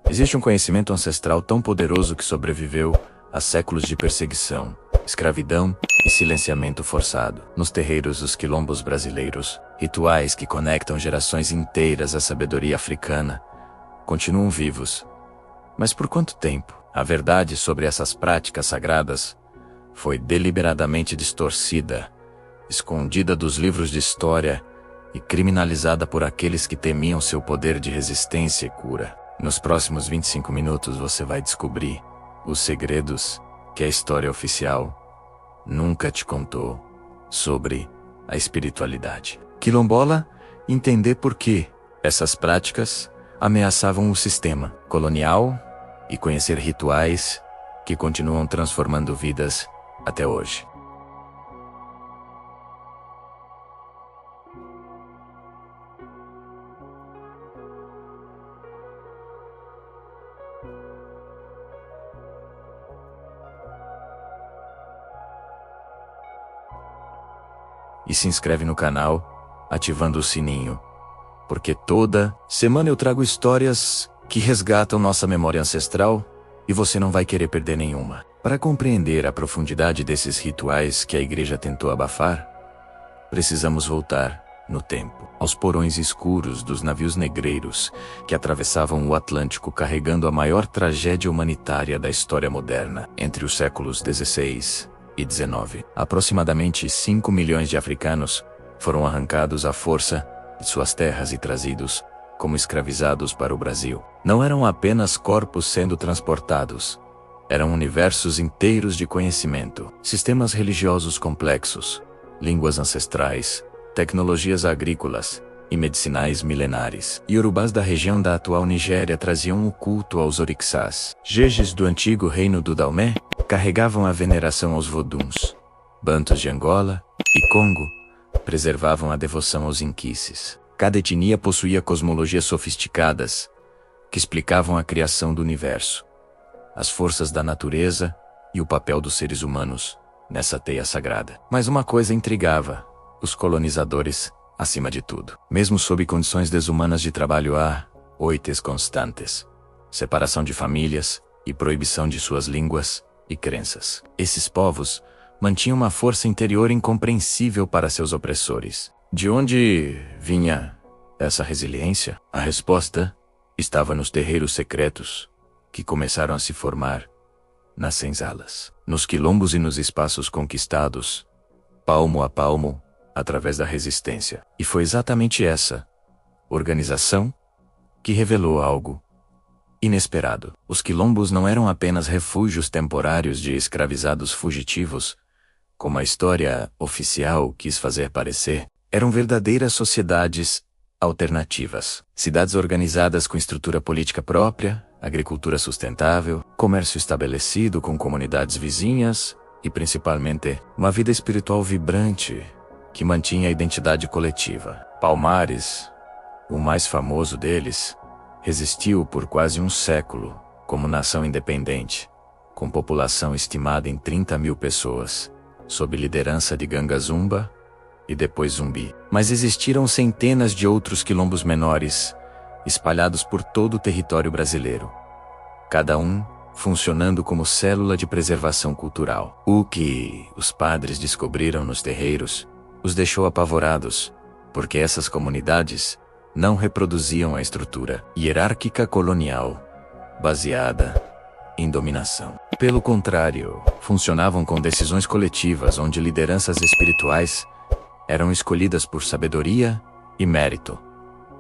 Existe um conhecimento ancestral tão poderoso que sobreviveu a séculos de perseguição, escravidão e silenciamento forçado. Nos terreiros dos quilombos brasileiros, rituais que conectam gerações inteiras à sabedoria africana continuam vivos. Mas por quanto tempo? A verdade sobre essas práticas sagradas foi deliberadamente distorcida, escondida dos livros de história e criminalizada por aqueles que temiam seu poder de resistência e cura. Nos próximos 25 minutos você vai descobrir os segredos que a história oficial nunca te contou sobre a espiritualidade quilombola, entender por que essas práticas ameaçavam o sistema colonial e conhecer rituais que continuam transformando vidas até hoje. E se inscreve no canal, ativando o sininho, porque toda semana eu trago histórias que resgatam nossa memória ancestral e você não vai querer perder nenhuma. Para compreender a profundidade desses rituais que a igreja tentou abafar, precisamos voltar no tempo, aos porões escuros dos navios negreiros que atravessavam o Atlântico carregando a maior tragédia humanitária da história moderna entre os séculos XVI e XIX. Aproximadamente 5 milhões de africanos foram arrancados à força de suas terras e trazidos como escravizados para o Brasil. Não eram apenas corpos sendo transportados, eram universos inteiros de conhecimento, sistemas religiosos complexos, línguas ancestrais, tecnologias agrícolas e medicinais milenares. Iorubás da região da atual Nigéria traziam o culto aos orixás. Jejes do antigo reino do Daomé carregavam a veneração aos voduns. Bantos de Angola e Congo preservavam a devoção aos inquices. Cada etnia possuía cosmologias sofisticadas que explicavam a criação do universo, as forças da natureza e o papel dos seres humanos nessa teia sagrada. Mas uma coisa intrigava os colonizadores acima de tudo. Mesmo sob condições desumanas de trabalho há oites constantes, separação de famílias e proibição de suas línguas e crenças. Esses povos mantinham uma força interior incompreensível para seus opressores. De onde vinha essa resiliência? A resposta estava nos terreiros secretos que começaram a se formar nas senzalas, nos quilombos e nos espaços conquistados, palmo a palmo, através da resistência. E foi exatamente essa organização que revelou algo inesperado. Os quilombos não eram apenas refúgios temporários de escravizados fugitivos, como a história oficial quis fazer parecer. Eram verdadeiras sociedades alternativas. Cidades organizadas com estrutura política própria, agricultura sustentável, comércio estabelecido com comunidades vizinhas e, principalmente, uma vida espiritual vibrante que mantinha a identidade coletiva. Palmares, o mais famoso deles, resistiu por quase um século como nação independente, com população estimada em 30 mil pessoas, sob liderança de Ganga Zumba e depois Zumbi. Mas existiram centenas de outros quilombos menores, espalhados por todo o território brasileiro, cada um funcionando como célula de preservação cultural. O que os padres descobriram nos terreiros os deixou apavorados, porque essas comunidades não reproduziam a estrutura hierárquica colonial, baseada em dominação. Pelo contrário, funcionavam com decisões coletivas onde lideranças espirituais eram escolhidas por sabedoria e mérito,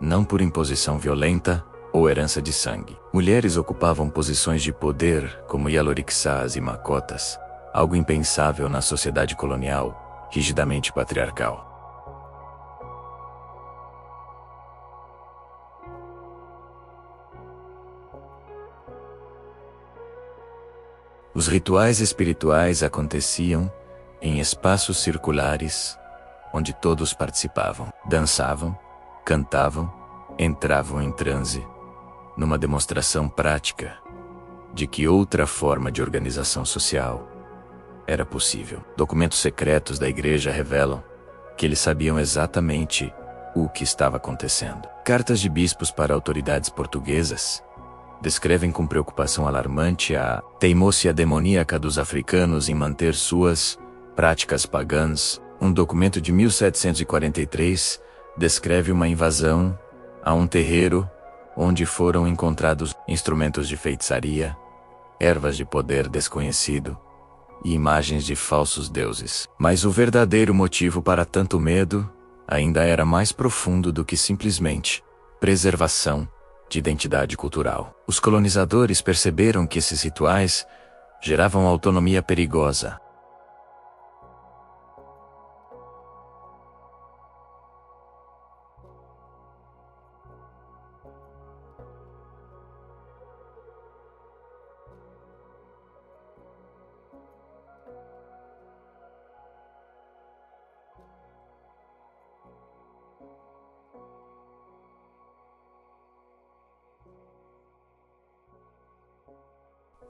não por imposição violenta ou herança de sangue. Mulheres ocupavam posições de poder como Yalorixás e Macotas, algo impensável na sociedade colonial, rigidamente patriarcal. Os rituais espirituais aconteciam em espaços circulares, onde todos participavam, dançavam, cantavam, entravam em transe, numa demonstração prática de que outra forma de organização social era possível. Documentos secretos da igreja revelam que eles sabiam exatamente o que estava acontecendo. Cartas de bispos para autoridades portuguesas descrevem com preocupação alarmante a teimosia demoníaca dos africanos em manter suas práticas pagãs. Um documento de 1743 descreve uma invasão a um terreiro onde foram encontrados instrumentos de feitiçaria, ervas de poder desconhecido e imagens de falsos deuses. Mas o verdadeiro motivo para tanto medo ainda era mais profundo do que simplesmente preservação de identidade cultural. Os colonizadores perceberam que esses rituais geravam autonomia perigosa.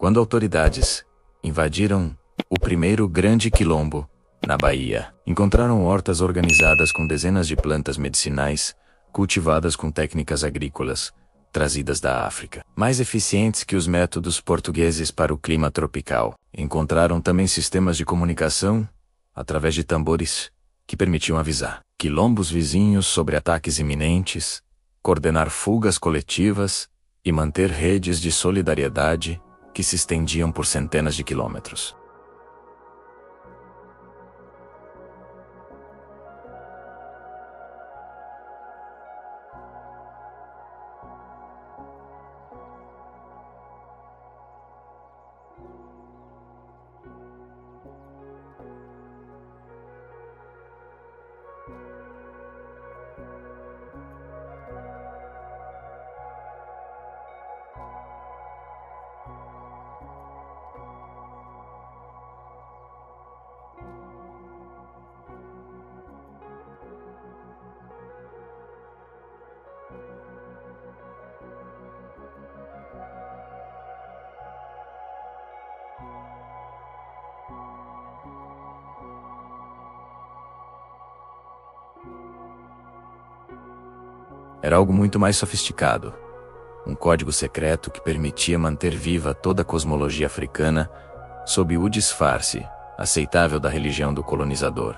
Quando autoridades invadiram o primeiro grande quilombo, na Bahia, encontraram hortas organizadas com dezenas de plantas medicinais, cultivadas com técnicas agrícolas, trazidas da África, mais eficientes que os métodos portugueses para o clima tropical. Encontraram também sistemas de comunicação, através de tambores, que permitiam avisar quilombos vizinhos sobre ataques iminentes, coordenar fugas coletivas e manter redes de solidariedade que se estendiam por centenas de quilômetros. Era algo muito mais sofisticado. Um código secreto que permitia manter viva toda a cosmologia africana sob o disfarce aceitável da religião do colonizador.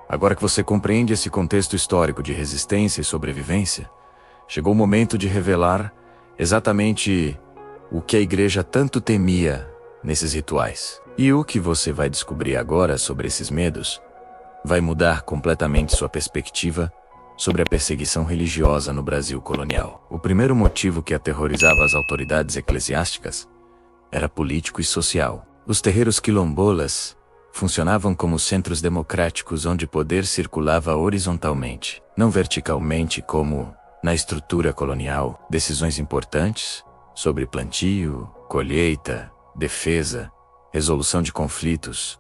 Agora que você compreende esse contexto histórico de resistência e sobrevivência, chegou o momento de revelar exatamente o que a igreja tanto temia nesses rituais. E o que você vai descobrir agora sobre esses medos vai mudar completamente sua perspectiva sobre a perseguição religiosa no Brasil colonial. O primeiro motivo que aterrorizava as autoridades eclesiásticas era político e social. Os terreiros quilombolas funcionavam como centros democráticos onde o poder circulava horizontalmente, não verticalmente como na estrutura colonial. Decisões importantes sobre plantio, colheita, defesa, resolução de conflitos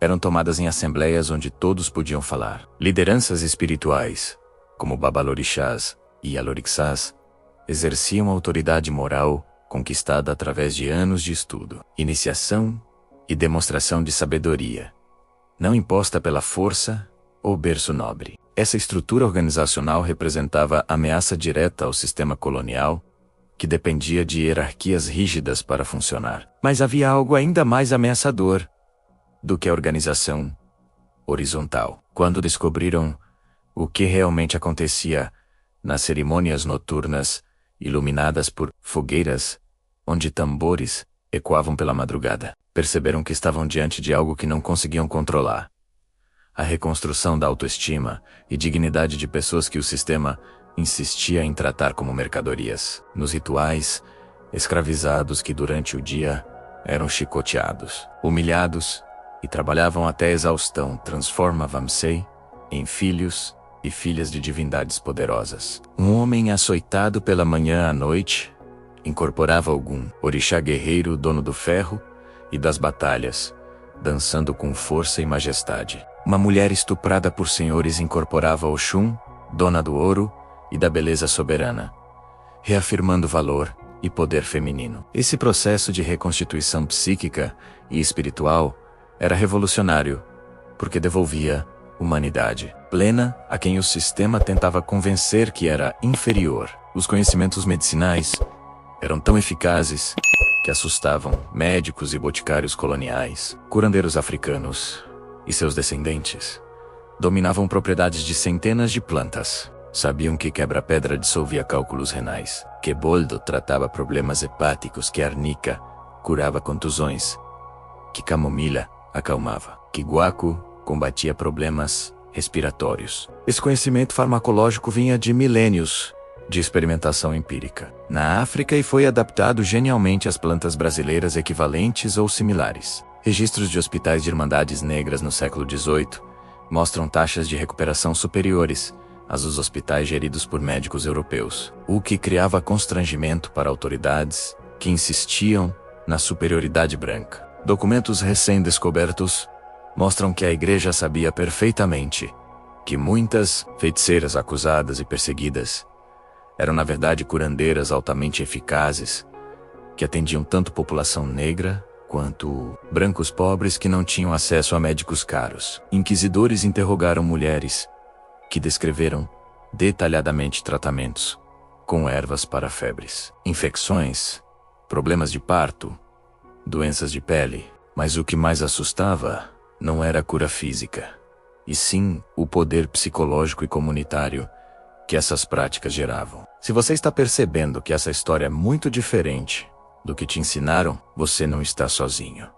eram tomadas em assembleias onde todos podiam falar. Lideranças espirituais, como babalorixás e alorixás, exerciam autoridade moral conquistada através de anos de estudo, iniciação e demonstração de sabedoria, não imposta pela força ou berço nobre. Essa estrutura organizacional representava ameaça direta ao sistema colonial, que dependia de hierarquias rígidas para funcionar. Mas havia algo ainda mais ameaçador do que a organização horizontal. Quando descobriram o que realmente acontecia nas cerimônias noturnas iluminadas por fogueiras, onde tambores ecoavam pela madrugada, perceberam que estavam diante de algo que não conseguiam controlar. A reconstrução da autoestima e dignidade de pessoas que o sistema insistia em tratar como mercadorias. Nos rituais, escravizados que durante o dia eram chicoteados, humilhados e trabalhavam até exaustão. Transforma Vamsey em filhos e filhas de divindades poderosas. Um homem açoitado pela manhã à noite incorporava Ogum, orixá guerreiro, dono do ferro e das batalhas, dançando com força e majestade. Uma mulher estuprada por senhores incorporava Oxum, dona do ouro e da beleza soberana, reafirmando valor e poder feminino. Esse processo de reconstituição psíquica e espiritual era revolucionário, porque devolvia humanidade plena a quem o sistema tentava convencer que era inferior. Os conhecimentos medicinais eram tão eficazes que assustavam médicos e boticários coloniais. Curandeiros africanos e seus descendentes dominavam propriedades de centenas de plantas. Sabiam que quebra-pedra dissolvia cálculos renais, que boldo tratava problemas hepáticos, que arnica curava contusões, que camomila acalmava, que guaco combatia problemas respiratórios. Esse conhecimento farmacológico vinha de milênios de experimentação empírica na África e foi adaptado genialmente às plantas brasileiras equivalentes ou similares. Registros de hospitais de irmandades negras no século XVIII mostram taxas de recuperação superiores às dos hospitais geridos por médicos europeus, o que criava constrangimento para autoridades que insistiam na superioridade branca. Documentos recém-descobertos mostram que a igreja sabia perfeitamente que muitas feiticeiras acusadas e perseguidas eram na verdade curandeiras altamente eficazes, que atendiam tanto população negra quanto brancos pobres que não tinham acesso a médicos caros. Inquisidores interrogaram mulheres que descreveram detalhadamente tratamentos com ervas para febres, infecções, problemas de parto, doenças de pele. Mas o que mais assustava não era a cura física, e sim o poder psicológico e comunitário que essas práticas geravam. Se você está percebendo que essa história é muito diferente do que te ensinaram, você não está sozinho.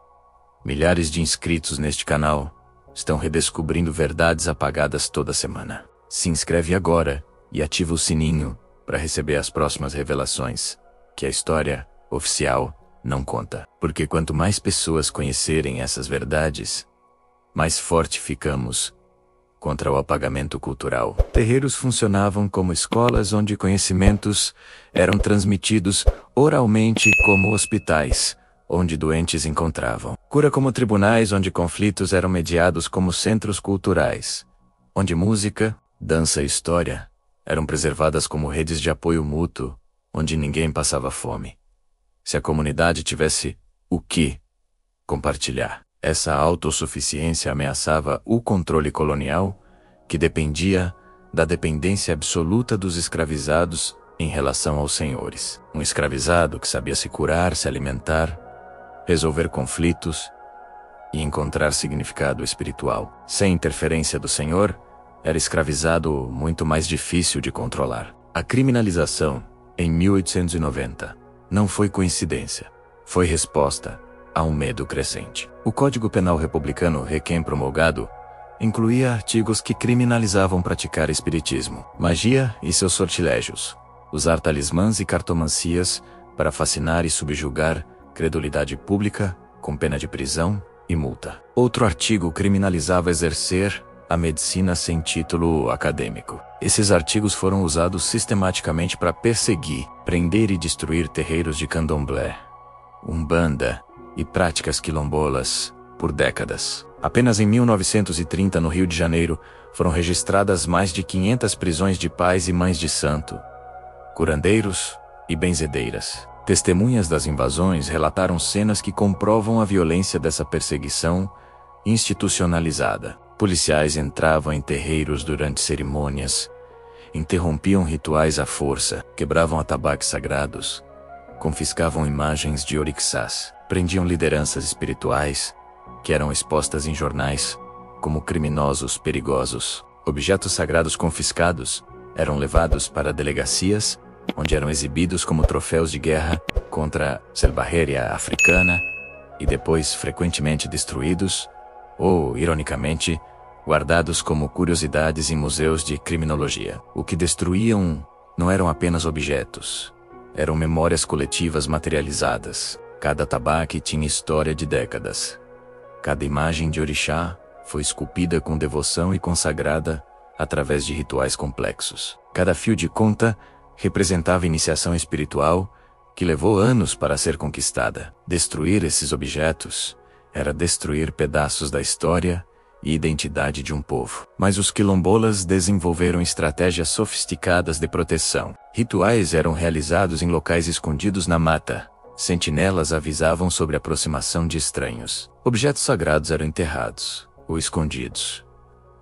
Milhares de inscritos neste canal estão redescobrindo verdades apagadas toda semana. Se inscreve agora e ativa o sininho para receber as próximas revelações que a história oficial não conta. Porque quanto mais pessoas conhecerem essas verdades, mais forte ficamos contra o apagamento cultural. Terreiros funcionavam como escolas onde conhecimentos eram transmitidos oralmente, como hospitais, onde doentes encontravam cura, como tribunais onde conflitos eram mediados, como centros culturais, onde música, dança e história eram preservadas como redes de apoio mútuo, onde ninguém passava fome. Se a comunidade tivesse o que compartilhar, essa autossuficiência ameaçava o controle colonial, que dependia da dependência absoluta dos escravizados em relação aos senhores. Um escravizado que sabia se curar, se alimentar, resolver conflitos e encontrar significado espiritual. Sem interferência do senhor, era escravizado muito mais difícil de controlar. A criminalização, em 1890, não foi coincidência. Foi resposta a um medo crescente. O Código Penal Republicano recém-promulgado incluía artigos que criminalizavam praticar espiritismo, magia e seus sortilégios, usar talismãs e cartomancias para fascinar e subjugar credulidade pública, com pena de prisão e multa. Outro artigo criminalizava exercer a medicina sem título acadêmico. Esses artigos foram usados sistematicamente para perseguir, prender e destruir terreiros de candomblé, umbanda e práticas quilombolas por décadas. Apenas em 1930, no Rio de Janeiro, foram registradas mais de 500 prisões de pais e mães de santo, curandeiros e benzedeiras. Testemunhas das invasões relataram cenas que comprovam a violência dessa perseguição institucionalizada. Policiais entravam em terreiros durante cerimônias, interrompiam rituais à força, quebravam atabaques sagrados, confiscavam imagens de orixás, prendiam lideranças espirituais, que eram expostas em jornais como criminosos perigosos. Objetos sagrados confiscados eram levados para delegacias, onde eram exibidos como troféus de guerra contra a selvageria africana e depois frequentemente destruídos ou, ironicamente, guardados como curiosidades em museus de criminologia. O que destruíam não eram apenas objetos, eram memórias coletivas materializadas. Cada tabaque tinha história de décadas. Cada imagem de orixá foi esculpida com devoção e consagrada através de rituais complexos. Cada fio de conta representava iniciação espiritual que levou anos para ser conquistada. Destruir esses objetos era destruir pedaços da história e identidade de um povo. Mas os quilombolas desenvolveram estratégias sofisticadas de proteção. Rituais eram realizados em locais escondidos na mata. Sentinelas avisavam sobre a aproximação de estranhos. Objetos sagrados eram enterrados ou escondidos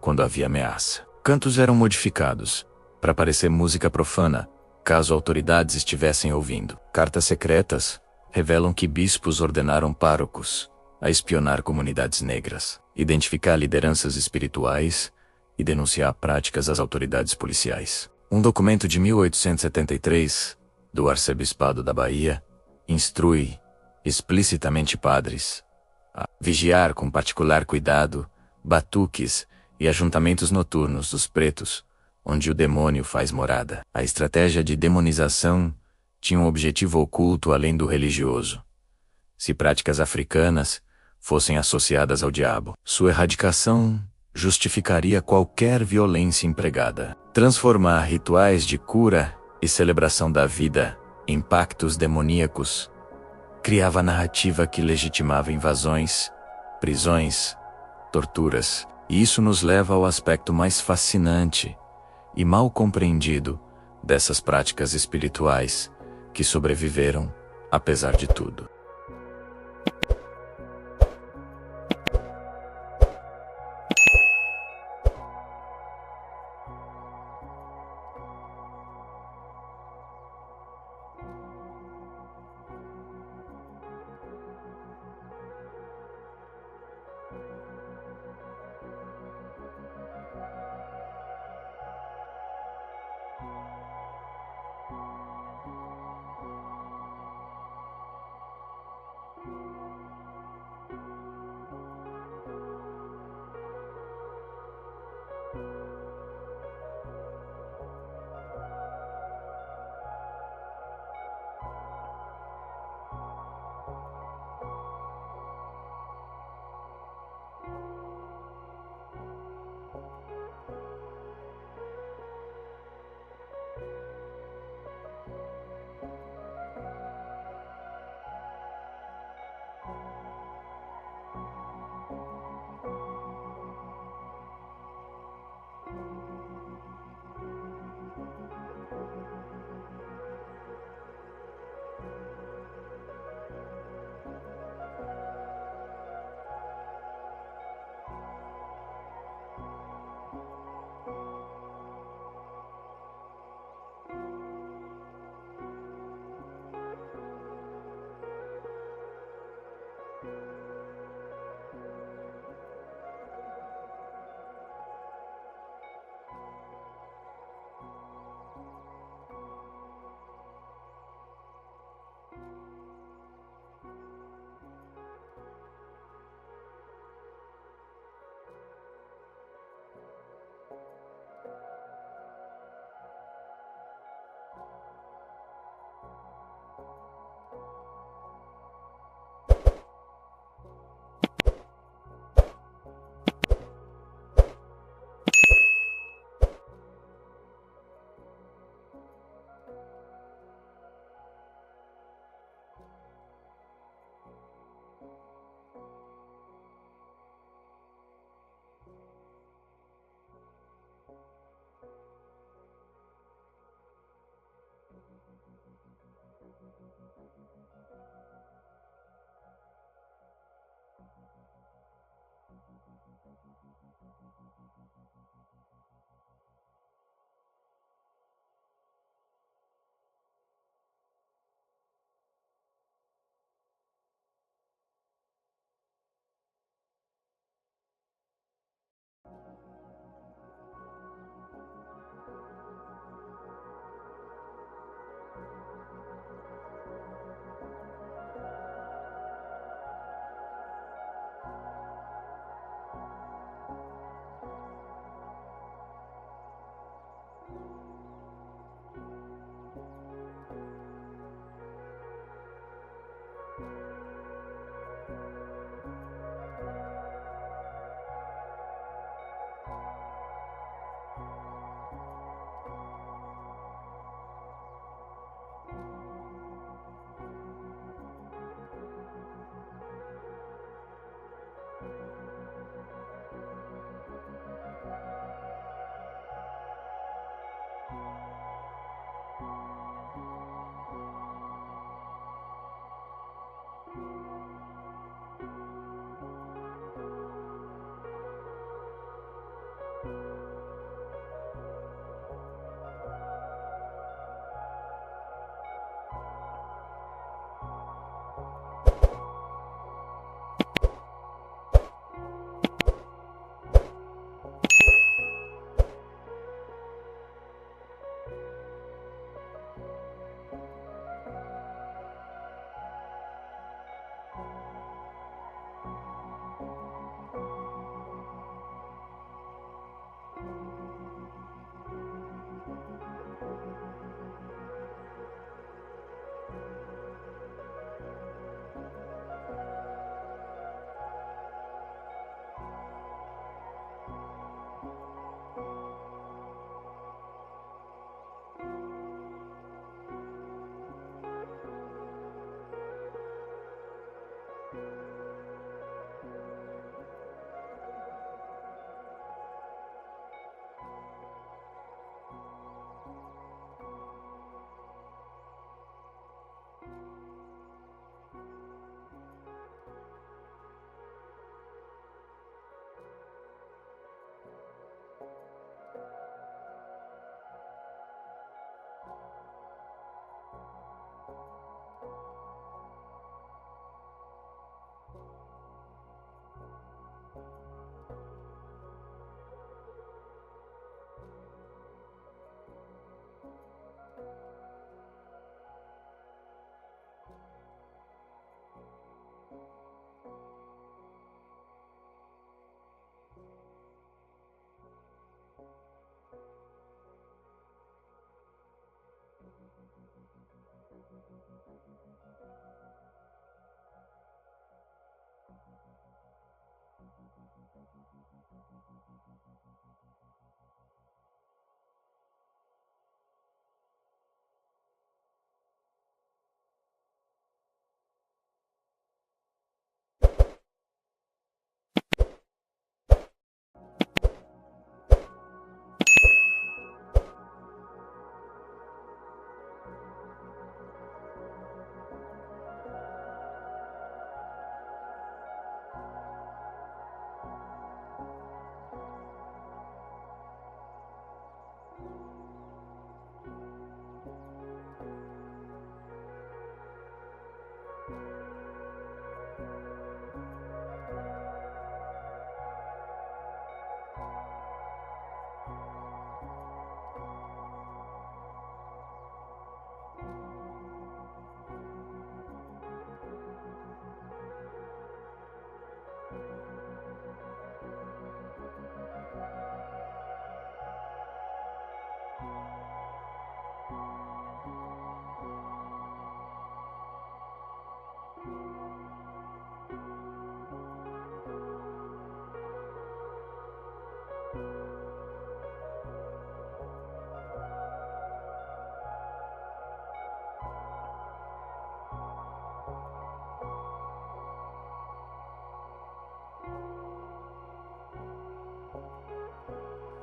quando havia ameaça. Cantos eram modificados para parecer música profana, caso autoridades estivessem ouvindo. Cartas secretas revelam que bispos ordenaram párocos a espionar comunidades negras, identificar lideranças espirituais e denunciar práticas às autoridades policiais. Um documento de 1873, do Arcebispado da Bahia, instrui explicitamente padres a vigiar com particular cuidado batuques e ajuntamentos noturnos dos pretos, onde o demônio faz morada. A estratégia de demonização tinha um objetivo oculto além do religioso. Se práticas africanas fossem associadas ao diabo, sua erradicação justificaria qualquer violência empregada. Transformar rituais de cura e celebração da vida em pactos demoníacos criava narrativa que legitimava invasões, prisões, torturas. E isso nos leva ao aspecto mais fascinante e mal compreendido dessas práticas espirituais que sobreviveram apesar de tudo.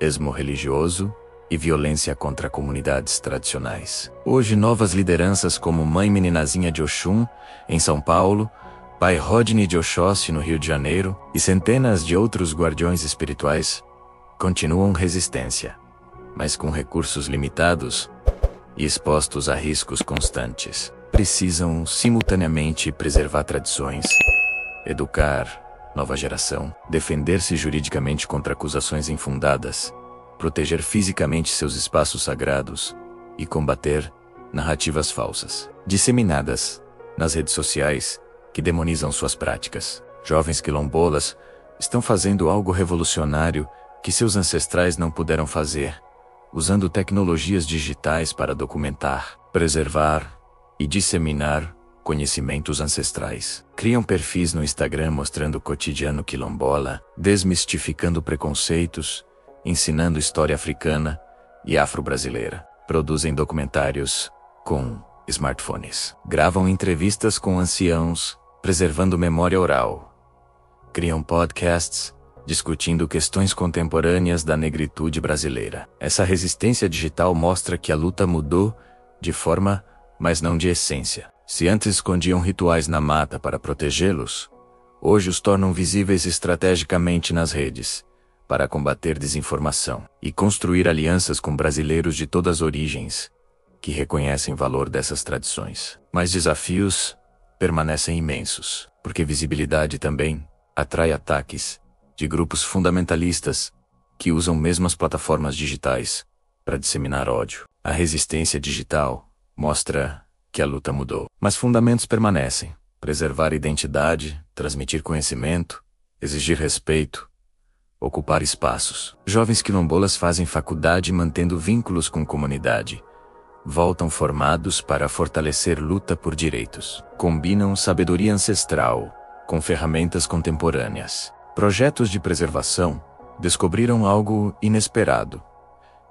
Esmo religioso e violência contra comunidades tradicionais. Hoje, novas lideranças como Mãe Meninazinha de Oxum, em São Paulo, Pai Rodney de Oxóssi, no Rio de Janeiro, e centenas de outros guardiões espirituais continuam resistência, mas com recursos limitados e expostos a riscos constantes. Precisam simultaneamente preservar tradições, educar nova geração, defender-se juridicamente contra acusações infundadas, proteger fisicamente seus espaços sagrados e combater narrativas falsas, disseminadas nas redes sociais que demonizam suas práticas. Jovens quilombolas estão fazendo algo revolucionário que seus ancestrais não puderam fazer, usando tecnologias digitais para documentar, preservar e disseminar conhecimentos ancestrais. Criam perfis no Instagram mostrando o cotidiano quilombola, desmistificando preconceitos, ensinando história africana e afro-brasileira. Produzem documentários com smartphones. Gravam entrevistas com anciãos, preservando memória oral. Criam podcasts discutindo questões contemporâneas da negritude brasileira. Essa resistência digital mostra que a luta mudou de forma, mas não de essência. Se antes escondiam rituais na mata para protegê-los, hoje os tornam visíveis estrategicamente nas redes, para combater desinformação e construir alianças com brasileiros de todas as origens, que reconhecem o valor dessas tradições. Mas desafios permanecem imensos, porque visibilidade também atrai ataques de grupos fundamentalistas que usam mesmas plataformas digitais para disseminar ódio. A resistência digital mostra que a luta mudou, mas fundamentos permanecem: preservar a identidade, transmitir conhecimento, exigir respeito, ocupar espaços. Jovens quilombolas fazem faculdade mantendo vínculos com comunidade. Voltam formados para fortalecer luta por direitos. Combinam sabedoria ancestral com ferramentas contemporâneas. Projetos de preservação descobriram algo inesperado: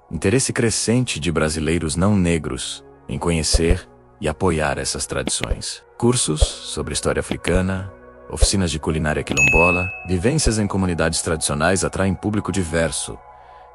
interesse crescente de brasileiros não negros em conhecer e apoiar essas tradições. Cursos sobre história africana, oficinas de culinária quilombola, vivências em comunidades tradicionais atraem público diverso,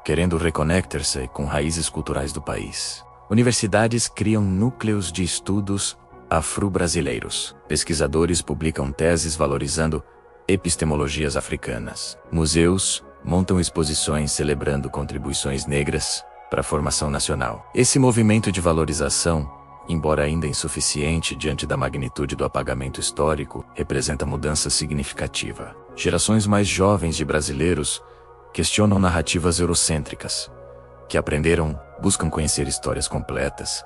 querendo reconectar-se com raízes culturais do país. Universidades criam núcleos de estudos afro-brasileiros. Pesquisadores publicam teses valorizando epistemologias africanas. Museus montam exposições celebrando contribuições negras para a formação nacional. Esse movimento de valorização, embora ainda insuficiente diante da magnitude do apagamento histórico, representa mudança significativa. Gerações mais jovens de brasileiros questionam narrativas eurocêntricas, que aprenderam, buscam conhecer histórias completas,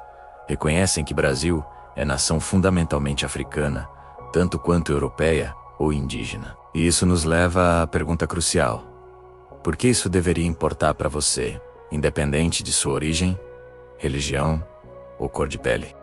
reconhecem que Brasil é nação fundamentalmente africana, tanto quanto europeia ou indígena. E isso nos leva à pergunta crucial: por que isso deveria importar para você, independente de sua origem, religião ou cor de pele?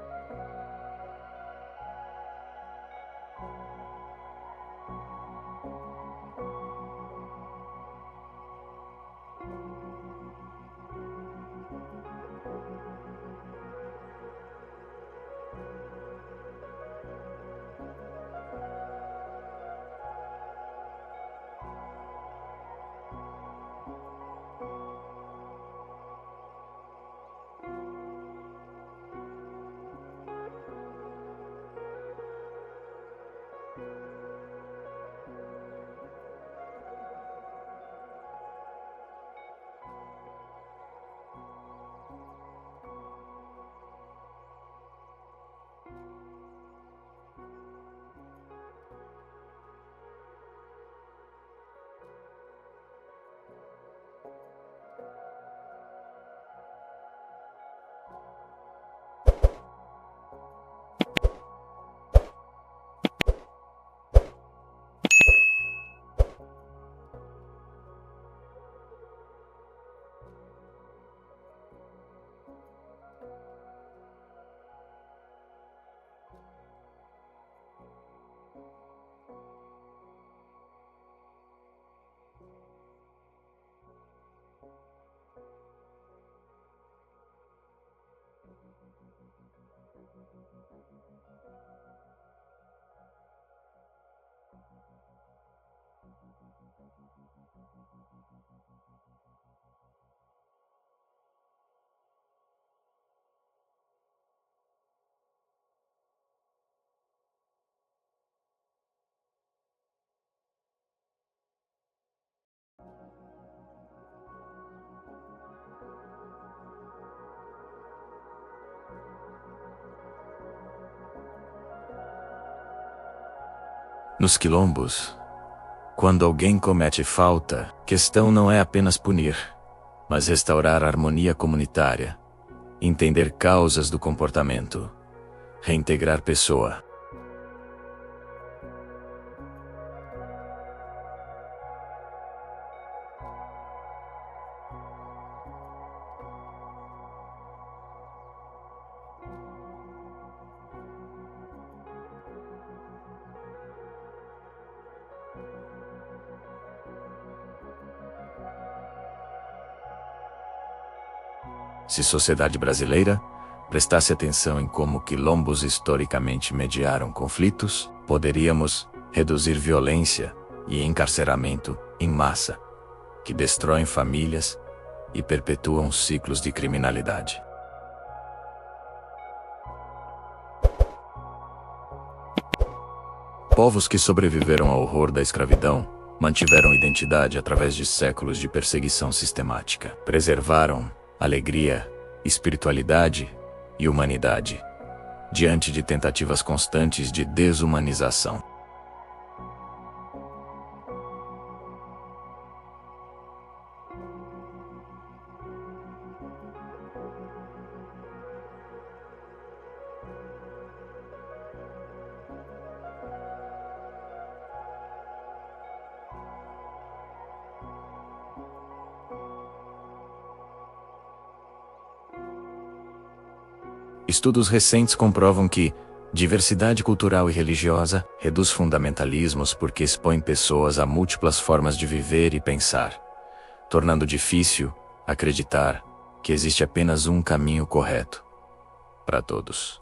Nos quilombos, quando alguém comete falta, questão não é apenas punir, mas restaurar a harmonia comunitária, entender causas do comportamento, reintegrar pessoa. Se sociedade brasileira prestasse atenção em como quilombos historicamente mediaram conflitos, poderíamos reduzir violência e encarceramento em massa, que destroem famílias e perpetuam ciclos de criminalidade. Povos que sobreviveram ao horror da escravidão mantiveram identidade através de séculos de perseguição sistemática. Preservaram alegria, espiritualidade e humanidade diante de tentativas constantes de desumanização. Estudos recentes comprovam que diversidade cultural e religiosa reduz fundamentalismos porque expõe pessoas a múltiplas formas de viver e pensar, tornando difícil acreditar que existe apenas um caminho correto para todos.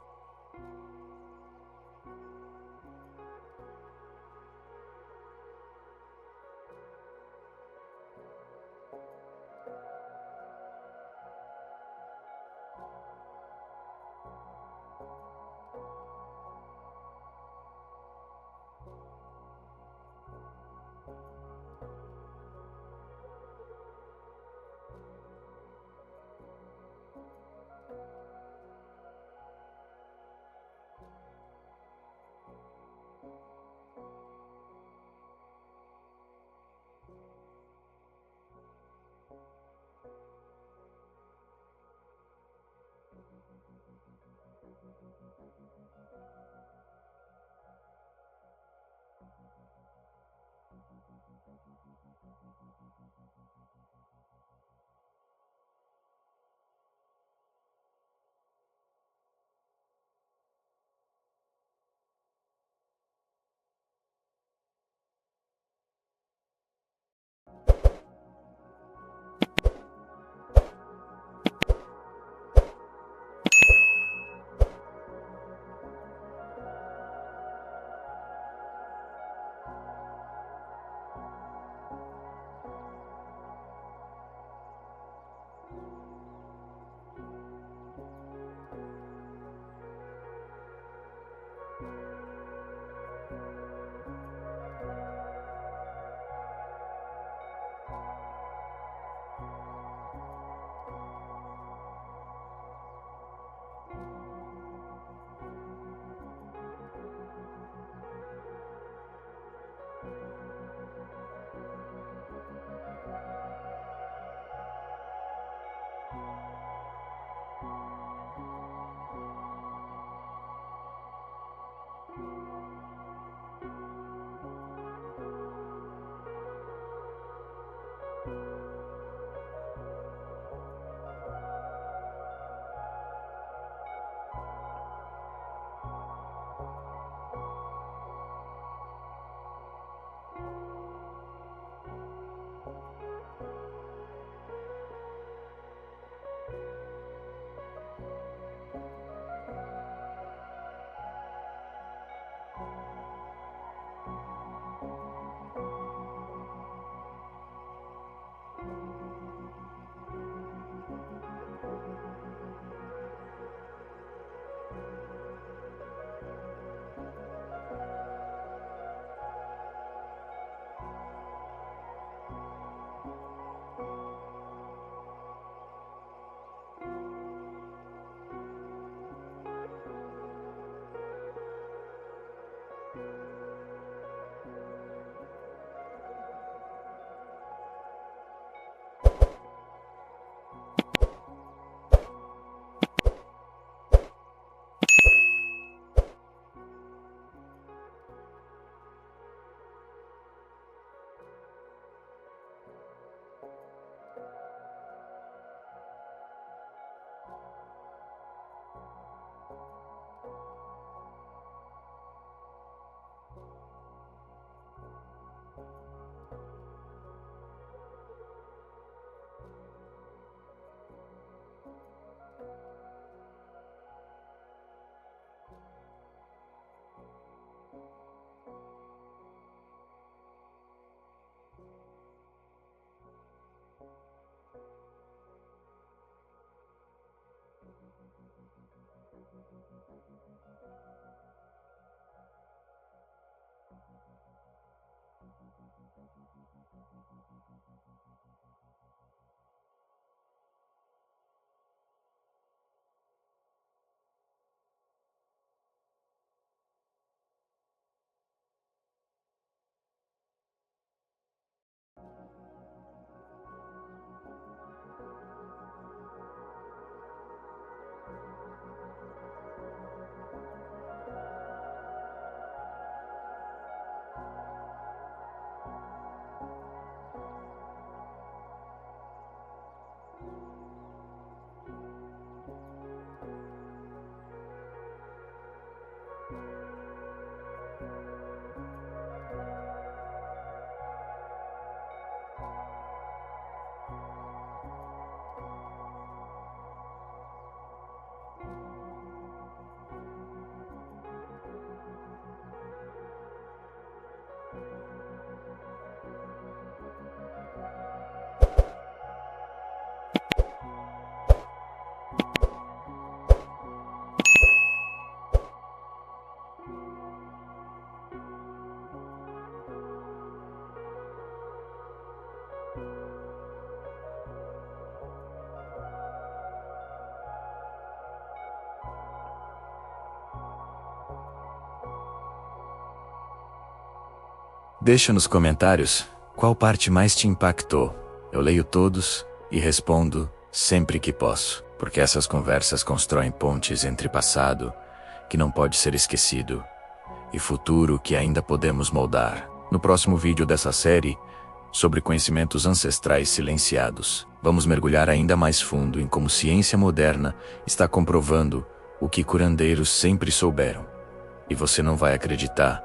Deixa nos comentários qual parte mais te impactou. Eu leio todos e respondo sempre que posso, porque essas conversas constroem pontes entre passado, que não pode ser esquecido, e futuro que ainda podemos moldar. No próximo vídeo dessa série, sobre conhecimentos ancestrais silenciados, vamos mergulhar ainda mais fundo em como ciência moderna está comprovando o que curandeiros sempre souberam. E você não vai acreditar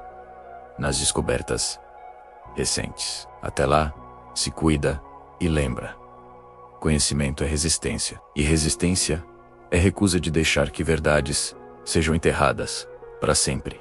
nas descobertas recentes. Até lá, se cuida e lembra: conhecimento é resistência, e resistência é recusa de deixar que verdades sejam enterradas para sempre.